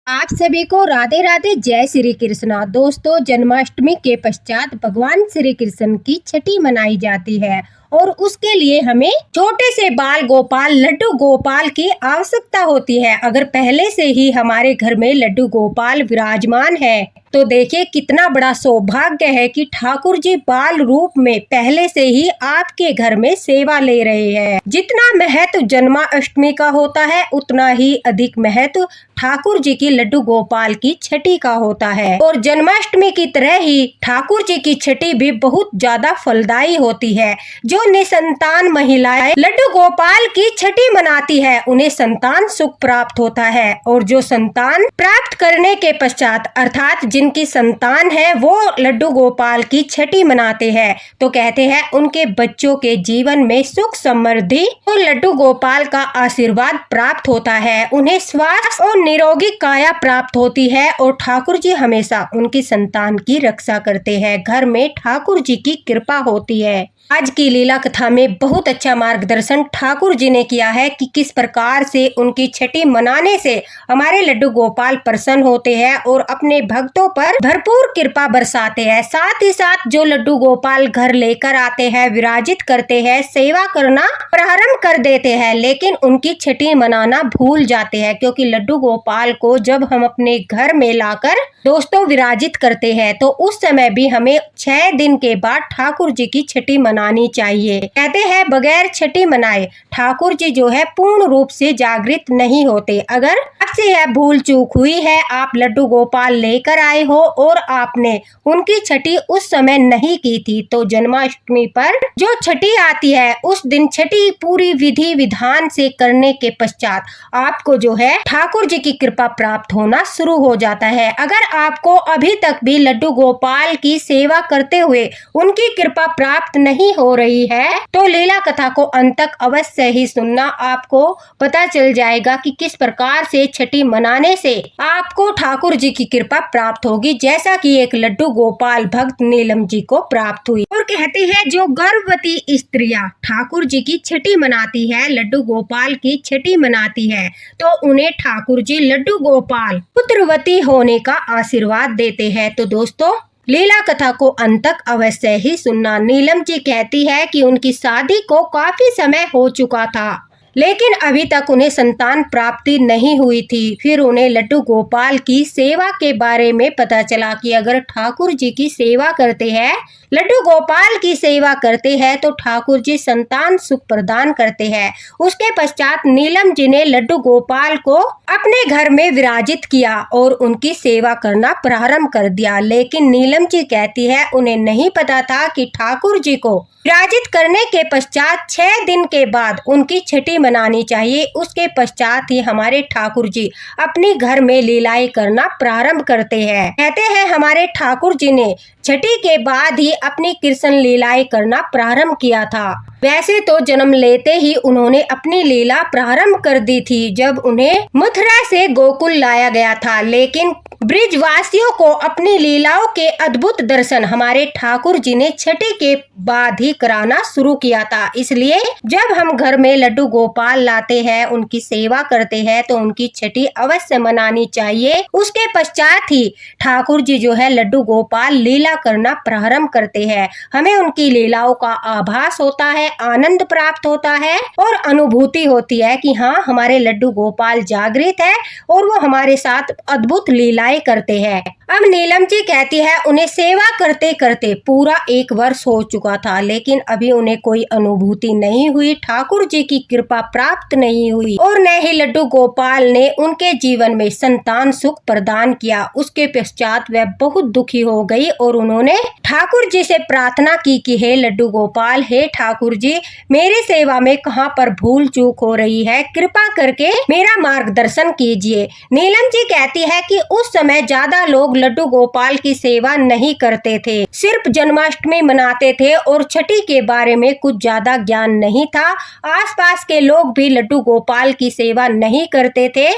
आप सभी को राधे राधे, जय श्री कृष्णा। दोस्तों, जन्माष्टमी के पश्चात भगवान श्री कृष्ण की छठी मनाई जाती है और उसके लिए हमें छोटे से बाल गोपाल लड्डू गोपाल की आवश्यकता होती है। अगर पहले से ही हमारे घर में लड्डू गोपाल विराजमान है तो देखिए कितना बड़ा सौभाग्य है कि ठाकुर जी बाल रूप में पहले से ही आपके घर में सेवा ले रहे हैं। जितना महत्व जन्माष्टमी का होता है उतना ही अधिक महत्व ठाकुर जी की लड्डू गोपाल की छठी का होता है। और जन्माष्टमी की तरह ही ठाकुर जी की छठी भी बहुत ज्यादा फलदायी होती है। जो निसंतान महिलाएं लड्डू गोपाल की छठी मनाती है उन्हें संतान सुख प्राप्त होता है। और जो संतान प्राप्त करने के पश्चात अर्थात जिनकी संतान है वो लड्डू गोपाल की छठी मनाते हैं तो कहते हैं उनके बच्चों के जीवन में सुख समृद्धि और लड्डू गोपाल का आशीर्वाद प्राप्त होता है। उन्हें स्वास्थ्य और निरोगी काया प्राप्त होती है और ठाकुर जी हमेशा उनकी संतान की रक्षा करते हैं। घर में ठाकुर जी की कृपा होती है। आज की लीला कथा में बहुत अच्छा मार्गदर्शन ठाकुर जी ने किया है कि किस प्रकार से उनकी छठी मनाने से हमारे लड्डू गोपाल प्रसन्न होते हैं और अपने भक्तों पर भरपूर कृपा बरसाते हैं। साथ ही साथ जो लड्डू गोपाल घर लेकर आते हैं, विराजित करते हैं, सेवा करना प्रारंभ कर देते हैं, लेकिन उनकी छठी मनाना भूल जाते हैं। क्योंकि लड्डू गोपाल को जब हम अपने घर में लाकर दोस्तों विराजित करते हैं तो उस समय भी हमें 6 दिन के बाद ठाकुर जी की छठी मनानी चाहिए। कहते हैं बगैर छठी मनाए ठाकुर जी जो है पूर्ण रूप से जागृत नहीं होते। अगर आपसे यह भूल चूक हुई है, आप लड्डू गोपाल लेकर आए हो और आपने उनकी छठी उस समय नहीं की थी तो जन्माष्टमी पर जो छठी आती है उस दिन छठी पूरी विधि विधान से करने के पश्चात आपको जो है ठाकुर जी की कृपा प्राप्त होना शुरू हो जाता है। अगर आपको अभी तक भी लड्डू गोपाल की सेवा करते हुए उनकी कृपा प्राप्त नहीं हो रही है तो लीला कथा को अंत तक अवश्य ही सुनना। आपको पता चल जाएगा कि किस प्रकार से छठी मनाने से आपको ठाकुर जी की कृपा प्राप्त होगी, जैसा कि एक लड्डू गोपाल भक्त नीलम जी को प्राप्त हुई। और कहते हैं जो गर्भवती स्त्रियां ठाकुर जी की छठी मनाती है, लड्डू गोपाल की छठी मनाती है तो उन्हें ठाकुर जी लड्डू गोपाल पुत्रवती होने का आशीर्वाद देते हैं। तो दोस्तों लीला कथा को अंत तक अवश्य ही सुनना। नीलम जी कहती है कि उनकी शादी को काफी समय हो चुका था लेकिन अभी तक उन्हें संतान प्राप्ति नहीं हुई थी। फिर उन्हें लड्डू गोपाल की सेवा के बारे में पता चला कि अगर ठाकुर जी की सेवा करते हैं, लड्डू गोपाल की सेवा करते हैं तो ठाकुर जी संतान सुख प्रदान करते हैं। उसके पश्चात नीलम जी ने लड्डू गोपाल को अपने घर में विराजित किया और उनकी सेवा करना प्रारंभ कर दिया। लेकिन नीलम जी कहती है उन्हें नहीं पता था कि ठाकुर जी को विराजित करने के पश्चात 6 दिन के बाद उनकी छठी मनानी चाहिए। उसके पश्चात ही हमारे ठाकुर जी अपने घर में लीलाएं करना प्रारंभ करते हैं। कहते हैं हमारे ठाकुर जी ने छठी के बाद ही अपनी कृष्ण लीलाएं करना प्रारंभ किया था। वैसे तो जन्म लेते ही उन्होंने अपनी लीला प्रारंभ कर दी थी जब उन्हें मथुरा से गोकुल लाया गया था, लेकिन ब्रिजवासियों को अपनी लीलाओं के अद्भुत दर्शन हमारे ठाकुर जी ने छठी के बाद ही कराना शुरू किया था। इसलिए जब हम घर में लड्डू गोपाल लाते हैं, उनकी सेवा करते हैं तो उनकी छठी अवश्य मनानी चाहिए। उसके पश्चात ही ठाकुर जी जो है लड्डू गोपाल लीला करना प्रारंभ करते हैं। हमें उनकी लीलाओं का आभास होता है, आनंद प्राप्त होता है और अनुभूति होती है कि हाँ हमारे लड्डू गोपाल जागृत है और वो हमारे साथ अद्भुत लीलाएं करते हैं। अब नीलम जी कहती है उन्हें सेवा करते करते पूरा 1 वर्ष हो चुका था लेकिन अभी उन्हें कोई अनुभूति नहीं हुई, ठाकुर जी की कृपा प्राप्त नहीं हुई और न ही लड्डू गोपाल ने उनके जीवन में संतान सुख प्रदान किया। उसके पश्चात वह बहुत दुखी हो गई और उन्होंने ठाकुर जी से प्रार्थना की कि हे लड्डू गोपाल, हे ठाकुर जी, मेरी सेवा में कहाँ पर भूल चूक हो रही है, कृपा करके मेरा मार्गदर्शन कीजिए। नीलम जी कहती है कि उस समय ज्यादा लोग लड्डू गोपाल की सेवा नहीं करते थे, सिर्फ जन्माष्टमी मनाते थे और छठी के बारे में कुछ ज्यादा ज्ञान नहीं था। आसपास के लोग भी लड्डू गोपाल की सेवा नहीं करते थे।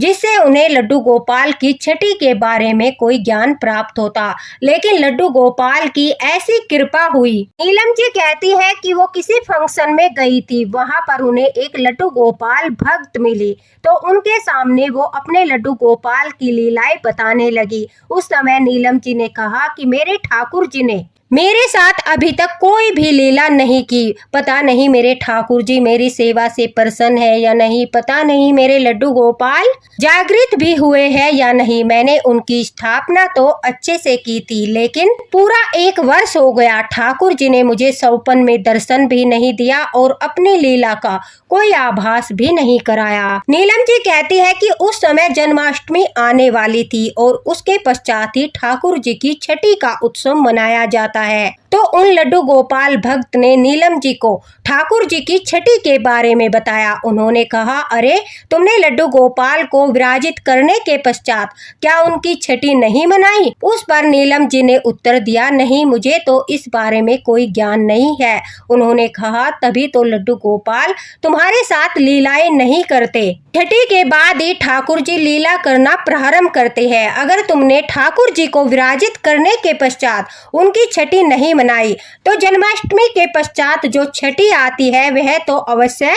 जिससे उन्हें लड्डू गोपाल की छठी के बारे में कोई ज्ञान प्राप्त होता। लेकिन लड्डू गोपाल की ऐसी कृपा हुई। नीलम जी कहती है कि वो किसी फंक्शन में गई थी, वहां पर उन्हें एक लड्डू गोपाल भक्त मिली, तो उनके सामने वो अपने लड्डू गोपाल की लीलाएं बताने लगी। उस समय नीलम जी ने कहा कि मेरे ठाकुर जी ने मेरे साथ अभी तक कोई भी लीला नहीं की। पता नहीं मेरे ठाकुर जी मेरी सेवा से प्रसन्न है या नहीं, पता नहीं मेरे लड्डू गोपाल जागृत भी हुए हैं या नहीं। मैंने उनकी स्थापना तो अच्छे से की थी, लेकिन पूरा 1 वर्ष हो गया, ठाकुर जी ने मुझे सौपन में दर्शन भी नहीं दिया और अपनी लीला का कोई आभास भी नहीं कराया। नीलम जी कहती है कि उस समय जन्माष्टमी आने वाली थी और उसके पश्चात ही ठाकुर जी की छठी का उत्सव मनाया जाता है। तो उन लड्डू गोपाल भक्त ने नीलम जी को ठाकुर जी की छठी के बारे में बताया। उन्होंने कहा, अरे तुमने लड्डू गोपाल को विराजित करने के पश्चात क्या उनकी छठी नहीं मनाई? उस पर नीलम जी ने उत्तर दिया, नहीं, मुझे तो इस बारे में कोई ज्ञान नहीं है। उन्होंने कहा, तभी तो लड्डू गोपाल तुम्हारे साथ लीलाएं नहीं करते। छठी के बाद ही ठाकुर जी लीला करना प्रारंभ करते हैं। अगर तुमने ठाकुर जी को विराजित करने के पश्चात उनकी छठी नहीं मनाई तो जन्माष्टमी के पश्चात जो छठी आती है वह तो अवश्य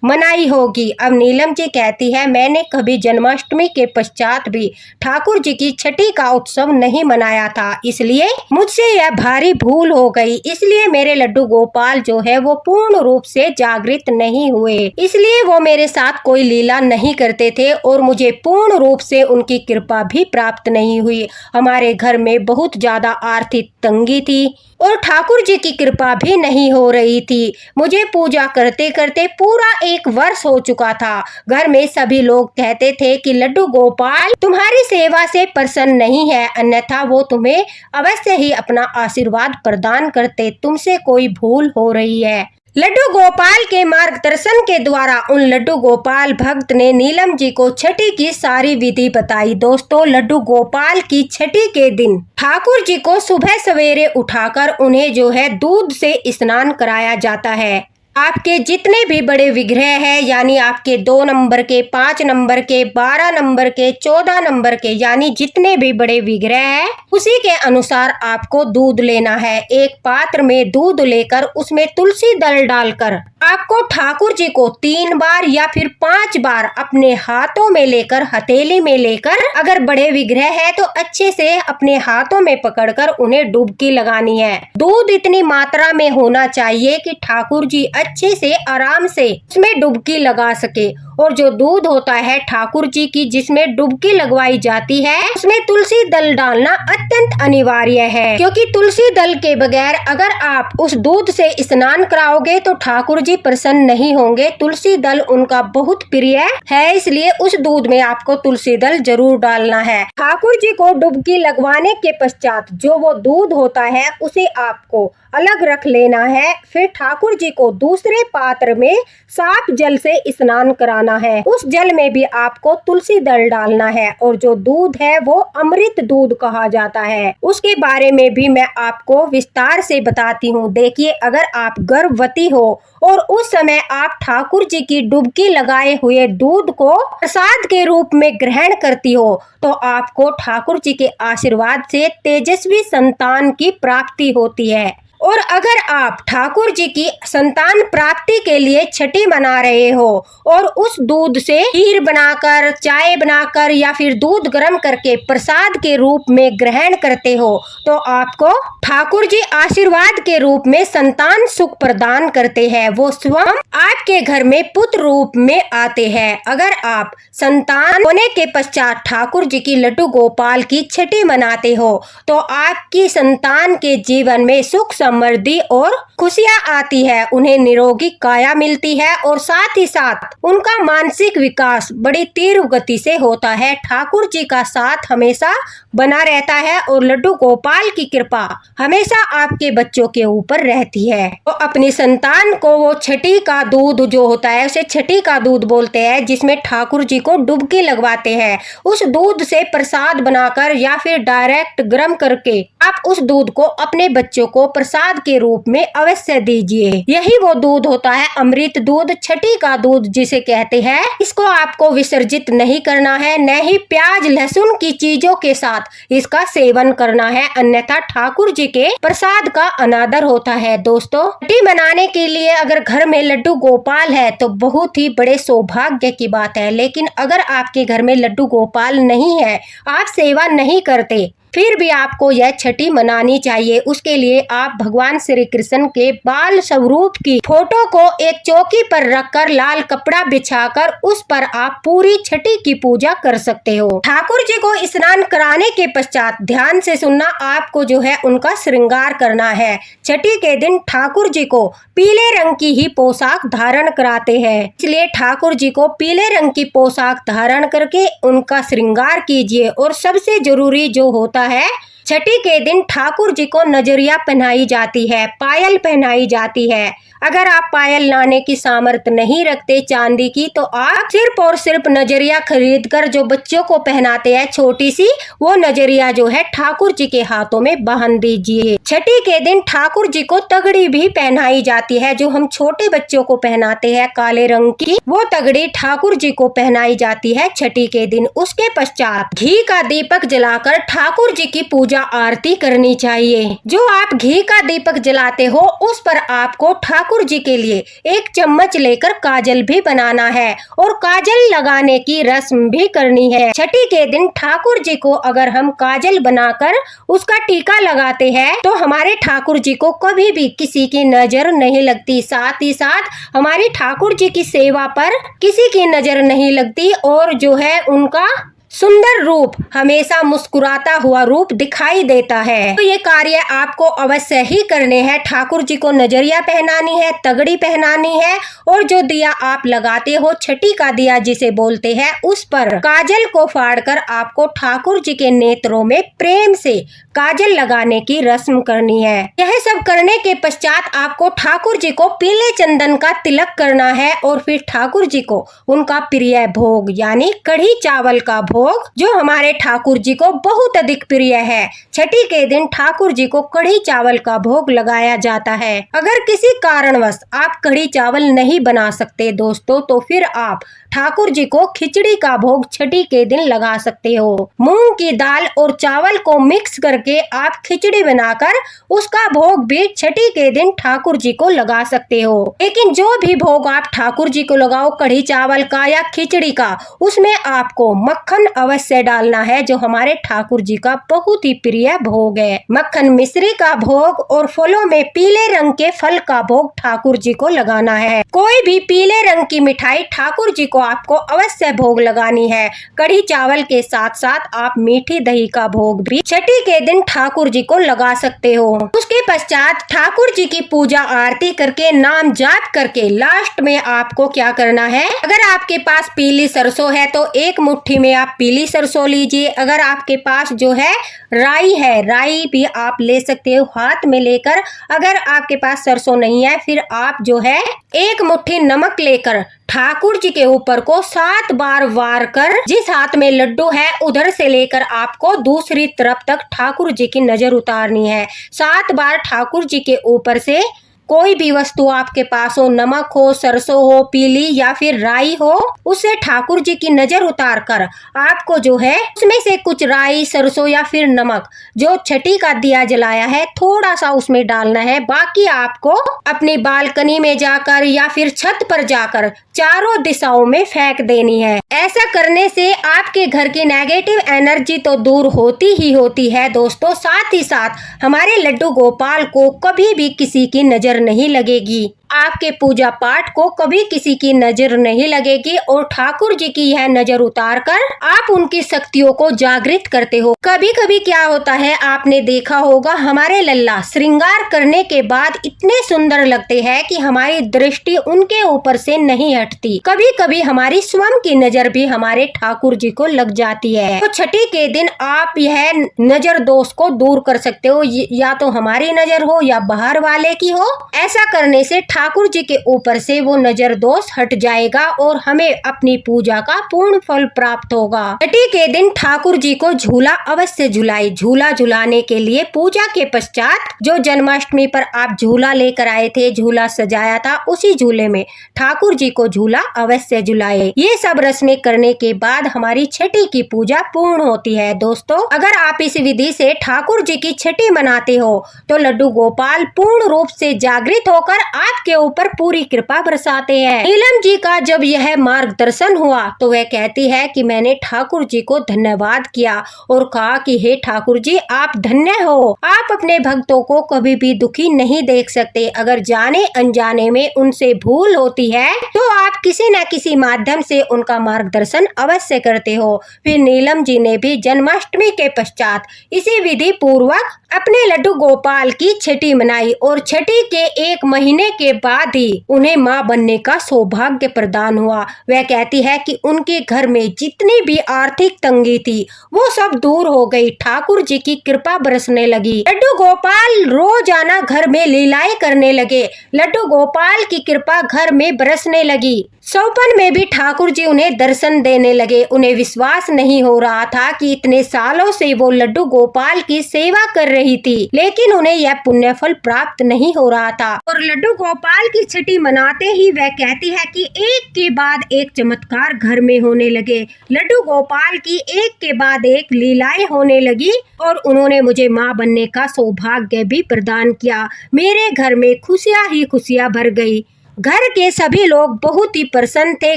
मनाई होगी। अब नीलम जी कहती है, मैंने कभी जन्माष्टमी के पश्चात भी ठाकुर जी की छठी का उत्सव नहीं मनाया था, इसलिए मुझसे यह भारी भूल हो गई। इसलिए मेरे लड्डू गोपाल जो है वो पूर्ण रूप से जागृत नहीं हुए, इसलिए वो मेरे साथ कोई लीला नहीं करते थे और मुझे पूर्ण रूप से उनकी कृपा भी प्राप्त नहीं हुई। हमारे घर में बहुत ज्यादा आर्थिक तंगी थी और ठाकुर जी की कृपा भी नहीं हो रही थी। मुझे पूजा करते करते पूरा 1 वर्ष हो चुका था। घर में सभी लोग कहते थे कि लड्डू गोपाल तुम्हारी सेवा से प्रसन्न नहीं है, अन्यथा वो तुम्हें अवश्य ही अपना आशीर्वाद प्रदान करते। तुमसे कोई भूल हो रही है। लड्डू गोपाल के मार्गदर्शन के द्वारा उन लड्डू गोपाल भक्त ने नीलम जी को छठी की सारी विधि बताई। दोस्तों, लड्डू गोपाल की छठी के दिन ठाकुर जी को सुबह सवेरे उठाकर उन्हें जो है दूध से स्नान कराया जाता है। आपके जितने भी बड़े विग्रह हैं, यानी आपके 2 नंबर के, 5 नंबर के, 12 नंबर के, 14 नंबर के, यानी जितने भी बड़े विग्रह हैं उसी के अनुसार आपको दूध लेना है। एक पात्र में दूध लेकर उसमें तुलसी दल डालकर आपको ठाकुर जी को 3 बार या फिर 5 बार अपने हाथों में लेकर, हथेली में लेकर, अगर बड़े विग्रह है तो अच्छे से अपने हाथों में पकड़कर उन्हें डुबकी लगानी है। दूध इतनी मात्रा में होना चाहिए कि ठाकुर जी अच्छे से आराम से उसमें डुबकी लगा सके। और जो दूध होता है ठाकुर जी की जिसमें डुबकी लगवाई जाती है उसमें तुलसी दल डालना अत्यंत अनिवार्य है, क्योंकि तुलसी दल के बगैर अगर आप उस दूध से स्नान कराओगे तो ठाकुर जी प्रसन्न नहीं होंगे। तुलसी दल उनका बहुत प्रिय है, इसलिए उस दूध में आपको तुलसी दल जरूर डालना है। ठाकुर जी को डुबकी लगवाने के पश्चात जो वो दूध होता है उसे आपको अलग रख लेना है। फिर ठाकुर जी को दूसरे पात्र में साफ जल से स्नान कराना है। उस जल में भी आपको तुलसी दल डालना है और जो दूध है वो अमृत दूध कहा जाता है। उसके बारे में भी मैं आपको विस्तार से बताती हूँ। देखिए, अगर आप गर्भवती हो और उस समय आप ठाकुर जी की डुबकी लगाए हुए दूध को प्रसाद के रूप में ग्रहण करती हो तो आपको ठाकुर जी के आशीर्वाद से तेजस्वी संतान की प्राप्ति होती है। और अगर आप ठाकुर जी की संतान प्राप्ति के लिए छठी मना रहे हो और उस दूध से खीर बनाकर, चाय बनाकर या फिर दूध गर्म करके प्रसाद के रूप में ग्रहण करते हो तो आपको ठाकुर जी आशीर्वाद के रूप में संतान सुख प्रदान करते हैं। वो स्वयं आपके घर में पुत्र रूप में आते हैं। अगर आप संतान होने के पश्चात ठाकुर जी की लड्डू गोपाल की छठी मनाते हो तो आपकी संतान के जीवन में सुख समृद्धि और खुशियां आती है, उन्हें निरोगी काया मिलती है और साथ ही साथ उनका मानसिक विकास बड़ी तीव्र गति से होता है। ठाकुर जी का साथ हमेशा बना रहता है और लड्डू गोपाल की कृपा हमेशा आपके बच्चों के ऊपर रहती है। तो अपनी संतान को वो छठी का दूध जो होता है उसे छठी का दूध बोलते हैं, जिसमें ठाकुर जी को डुबकी लगवाते हैं। उस दूध से प्रसाद बनाकर या फिर डायरेक्ट गर्म करके आप उस दूध को अपने बच्चों को प्रसाद प्रसाद के रूप में अवश्य दीजिए। यही वो दूध होता है अमृत दूध, छठी का दूध जिसे कहते हैं। इसको आपको विसर्जित नहीं करना है, न ही प्याज लहसुन की चीजों के साथ इसका सेवन करना है, अन्यथा ठाकुर जी के प्रसाद का अनादर होता है। दोस्तों, छठी मनाने के लिए अगर घर में लड्डू गोपाल है तो बहुत ही बड़े सौभाग्य की बात है। लेकिन अगर आपके घर में लड्डू गोपाल नहीं है, आप सेवा नहीं करते, फिर भी आपको यह छठी मनानी चाहिए। उसके लिए आप भगवान श्री कृष्ण के बाल स्वरूप की फोटो को एक चौकी पर रखकर लाल कपड़ा बिछाकर उस पर आप पूरी छठी की पूजा कर सकते हो। ठाकुर जी को स्नान कराने के पश्चात ध्यान से सुनना, आपको जो है उनका श्रृंगार करना है। छठी के दिन ठाकुर जी को पीले रंग की ही पोशाक धारण कराते हैं, इसलिए ठाकुर जी को पीले रंग की पोशाक धारण करके उनका श्रृंगार कीजिए। और सबसे जरूरी जो होता है, छठी के दिन ठाकुर जी को नजरिया पहनाई जाती है, पायल पहनाई जाती है। अगर आप पायल लाने की सामर्थ्य नहीं रखते चांदी की, तो आप सिर्फ और सिर्फ नजरिया खरीदकर जो बच्चों को पहनाते हैं छोटी सी, वो नजरिया जो है ठाकुर जी के हाथों में बांध दीजिए। छठी के दिन ठाकुर जी को तगड़ी भी पहनाई जाती है, जो हम छोटे बच्चों को पहनाते हैं काले रंग की, वो तगड़ी ठाकुर जी को पहनाई जाती है छठी के दिन। उसके पश्चात घी का दीपक जलाकर ठाकुर जी की पूजा आरती करनी चाहिए। जो आप घी का दीपक जलाते हो उस पर आपको ठाकुर जी के लिए एक चम्मच लेकर काजल भी बनाना है और काजल लगाने की रस्म भी करनी है। छठी के दिन ठाकुर जी को अगर हम काजल बनाकर उसका टीका लगाते हैं तो हमारे ठाकुर जी को कभी भी किसी की नजर नहीं लगती। साथ ही साथ हमारी ठाकुर जी की सेवा पर किसी की नजर नहीं लगती और जो है उनका सुंदर रूप, हमेशा मुस्कुराता हुआ रूप दिखाई देता है। तो ये कार्य आपको अवश्य ही करने हैं। ठाकुर जी को नजरिया पहनानी है, तगड़ी पहनानी है और जो दिया आप लगाते हो, छठी का दिया जिसे बोलते हैं, उस पर काजल को फाड़कर आपको ठाकुर जी के नेत्रों में प्रेम से काजल लगाने की रस्म करनी है। यह सब करने के पश्चात आपको ठाकुर जी को पीले चंदन का तिलक करना है और फिर ठाकुर जी को उनका प्रिय भोग यानी कढ़ी चावल का भोग, जो हमारे ठाकुर जी को बहुत अधिक प्रिय है, छठी के दिन ठाकुर जी को कढ़ी चावल का भोग लगाया जाता है। अगर किसी कारणवश आप कढ़ी चावल नहीं बना सकते दोस्तों, तो फिर आप ठाकुर जी को खिचड़ी का भोग छठी के दिन लगा सकते हो। मूंग की दाल और चावल को मिक्स करके आप खिचड़ी बनाकर उसका भोग भी छठी के दिन ठाकुर जी को लगा सकते हो। लेकिन जो भी भोग आप ठाकुर जी को लगाओ, कढ़ी चावल का या खिचड़ी का, उसमें आपको मक्खन अवश्य डालना है, जो हमारे ठाकुर जी का बहुत ही प्रिय भोग है। मक्खन मिश्री का भोग और फलों में पीले रंग के फल का भोग ठाकुर जी को लगाना है। कोई भी पीले रंग की मिठाई ठाकुर जी को आपको अवश्य भोग लगानी है। कढ़ी चावल के साथ साथ आप मीठी दही का भोग भी छठी के दिन ठाकुर जी को लगा सकते हो। उसके पश्चात ठाकुर जी की पूजा आरती करके, नाम जाप करके लास्ट में आपको क्या करना है, अगर आपके पास पीली सरसों है तो एक मुट्ठी में आप पीली सरसों लीजिए। अगर आपके पास जो है राई है, राई भी आप ले सकते हो हाथ में लेकर। अगर आपके पास सरसों नहीं है, फिर आप जो है एक मुट्ठी नमक लेकर ठाकुर जी के ऊपर को 7 बार वार कर, जिस हाथ में लड्डू है उधर से लेकर आपको दूसरी तरफ तक ठाकुर जी की नजर उतारनी है। 7 बार ठाकुर जी के ऊपर से कोई भी वस्तु आपके पास हो, नमक हो, सरसों हो पीली या फिर राई हो, उसे ठाकुर जी की नजर उतार कर आपको जो है उसमें से कुछ राई, सरसों या फिर नमक जो छठी का दिया जलाया है थोड़ा सा उसमें डालना है। बाकी आपको अपनी बालकनी में जाकर या फिर छत पर जाकर चारों दिशाओं में फेंक देनी है। ऐसा करने से आपके घर की नेगेटिव एनर्जी तो दूर होती ही होती है दोस्तों, साथ ही साथ हमारे लड्डू गोपाल को कभी भी किसी की नजर नहीं लगेगी। आपके पूजा पाठ को कभी किसी की नजर नहीं लगेगी और ठाकुर जी की यह नजर उतारकर आप उनकी शक्तियों को जागृत करते हो। कभी कभी क्या होता है, आपने देखा होगा हमारे लल्ला श्रृंगार करने के बाद इतने सुंदर लगते हैं कि हमारी दृष्टि उनके ऊपर से नहीं हटती। कभी कभी हमारी स्वयं की नजर भी हमारे ठाकुर जी को लग जाती है। तो छठी के दिन आप यह नजर दोष को दूर कर सकते हो, या तो हमारी नजर हो या बाहर वाले की हो। ऐसा करने से ठाकुर जी के ऊपर से वो नजर दोष हट जाएगा और हमें अपनी पूजा का पूर्ण फल प्राप्त होगा। छठी के दिन ठाकुर जी को झूला अवश्य झुलाए। झूला झुलाने के लिए पूजा के पश्चात जो जन्माष्टमी पर आप झूला लेकर आए थे, झूला सजाया था, उसी झूले में ठाकुर जी को झूला अवश्य झुलाए। ये सब रस्में करने के बाद हमारी छठी की पूजा पूर्ण होती है। दोस्तों, अगर आप इस विधि से ठाकुर जी की छठी मनाते हो तो लड्डू गोपाल पूर्ण रूप से जागृत होकर आपके ऊपर पूरी कृपा बरसाते हैं। नीलम जी का जब यह मार्गदर्शन हुआ तो वह कहती है कि मैंने ठाकुर जी को धन्यवाद किया और कहा कि हे ठाकुर जी, आप धन्य हो। आप अपने भक्तों को कभी भी दुखी नहीं देख सकते। अगर जाने अनजाने में उनसे भूल होती है तो आप किसी न किसी माध्यम से उनका मार्गदर्शन अवश्य करते हो। फिर नीलम जी ने भी जन्माष्टमी के पश्चात इसी विधि पूर्वक अपने लड्डू गोपाल की छठी मनाई और छठी के 1 महीने के बाद ही उन्हें मां बनने का सौभाग्य प्रदान हुआ। वह कहती है कि उनके घर में जितनी भी आर्थिक तंगी थी वो सब दूर हो गई। ठाकुर जी की कृपा बरसने लगी। लड्डू गोपाल रोजाना घर में लीलाएं करने लगे। लड्डू गोपाल की कृपा घर में बरसने लगी। सौपन में भी ठाकुर जी उन्हें दर्शन देने लगे। उन्हें विश्वास नहीं हो रहा था कि इतने सालों से वो लड्डू गोपाल की सेवा कर रही थी, लेकिन उन्हें यह पुण्य फल प्राप्त नहीं हो रहा था। और लड्डू गोपाल की छठी मनाते ही वह कहती है कि एक के बाद एक चमत्कार घर में होने लगे। लड्डू गोपाल की एक के बाद एक लीलाएं होने लगी और उन्होंने मुझे माँ बनने का सौभाग्य भी प्रदान किया। मेरे घर में खुशियाँ ही खुशियाँ भर गई। घर के सभी लोग बहुत ही प्रसन्न थे।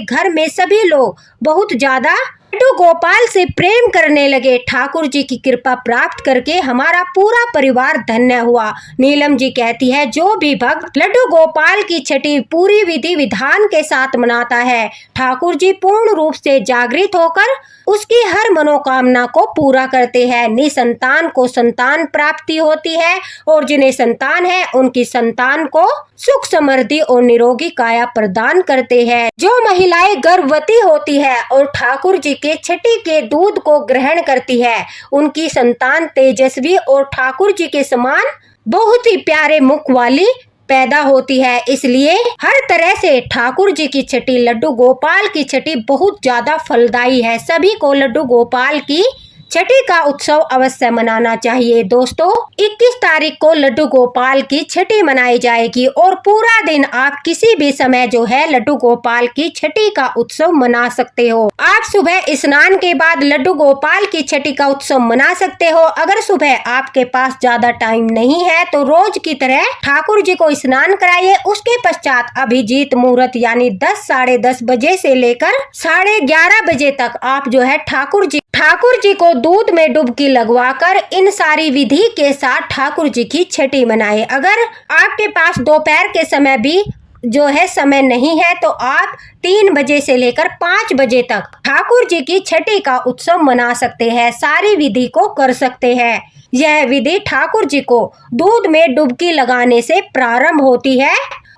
घर में सभी लोग बहुत ज्यादा लड्डू गोपाल से प्रेम करने लगे। ठाकुर जी की कृपा प्राप्त करके हमारा पूरा परिवार धन्य हुआ। नीलम जी कहती है, जो भी भक्त लड्डू गोपाल की छठी पूरी विधि विधान के साथ मनाता है, ठाकुर जी पूर्ण रूप से जागृत होकर उसकी हर मनोकामना को पूरा करते हैं। निसंतान को संतान प्राप्ति होती है और जिन्हें संतान है उनकी संतान को सुख समृद्धि और निरोगी काया प्रदान करते हैं। जो महिलाएं गर्भवती होती है और ठाकुर जी के छठी के दूध को ग्रहण करती है, उनकी संतान तेजस्वी और ठाकुर जी के समान बहुत ही प्यारे मुख वाली पैदा होती है। इसलिए हर तरह से ठाकुर जी की छठी, लड्डू गोपाल की छठी बहुत ज्यादा फलदायी है। सभी को लड्डू गोपाल की छठी का उत्सव अवश्य मनाना चाहिए। दोस्तों, 21 तारीख को लड्डू गोपाल की छठी मनाई जाएगी और पूरा दिन आप किसी भी समय जो है लड्डू गोपाल की छठी का उत्सव मना सकते हो। आप सुबह स्नान के बाद लड्डू गोपाल की छठी का उत्सव मना सकते हो। अगर सुबह आपके पास ज्यादा टाइम नहीं है तो रोज की तरह ठाकुर जी को स्नान कराइए। उसके पश्चात अभिजीत मुहूर्त यानी 10 साढ़े 10 बजे से लेकर 11:30 बजे तक आप जो है ठाकुर जी को दूध में डुबकी लगवाकर इन सारी विधि के साथ ठाकुर जी की छठी मनाएं। अगर आपके पास दोपहर के समय भी जो है समय नहीं है तो आप 3 बजे से लेकर 5 बजे तक ठाकुर जी की छठी का उत्सव मना सकते हैं। सारी विधि को कर सकते हैं। यह विधि ठाकुर जी को दूध में डुबकी लगाने से प्रारंभ होती है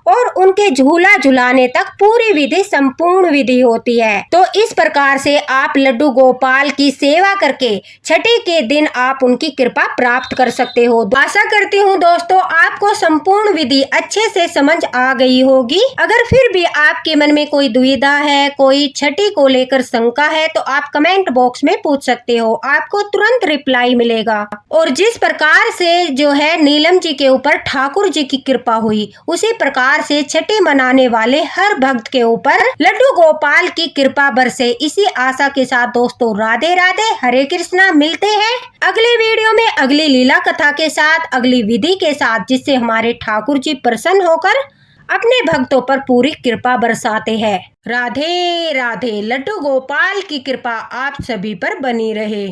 और उनके झूला झुलाने तक पूरी विधि संपूर्ण विधि होती है। तो इस प्रकार से आप लड्डू गोपाल की सेवा करके छठी के दिन आप उनकी कृपा प्राप्त कर सकते हो। आशा करती हूँ दोस्तों आपको संपूर्ण विधि अच्छे से समझ आ गई होगी। अगर फिर भी आपके मन में कोई दुविधा है, कोई छठी को लेकर शंका है तो आप कमेंट बॉक्स में पूछ सकते हो, आपको तुरंत रिप्लाई मिलेगा। और जिस प्रकार से जो है नीलम जी के ऊपर ठाकुर जी की कृपा हुई, उसी प्रकार से छठी मनाने वाले हर भक्त के ऊपर लड्डू गोपाल की कृपा बरसे। इसी आशा के साथ दोस्तों राधे राधे, हरे कृष्णा। मिलते हैं अगले वीडियो में अगली लीला कथा के साथ, अगली विधि के साथ, जिससे हमारे ठाकुर जी प्रसन्न होकर अपने भक्तों पर पूरी कृपा बरसाते हैं। राधे राधे। लड्डू गोपाल की कृपा आप सभी पर बनी रहे।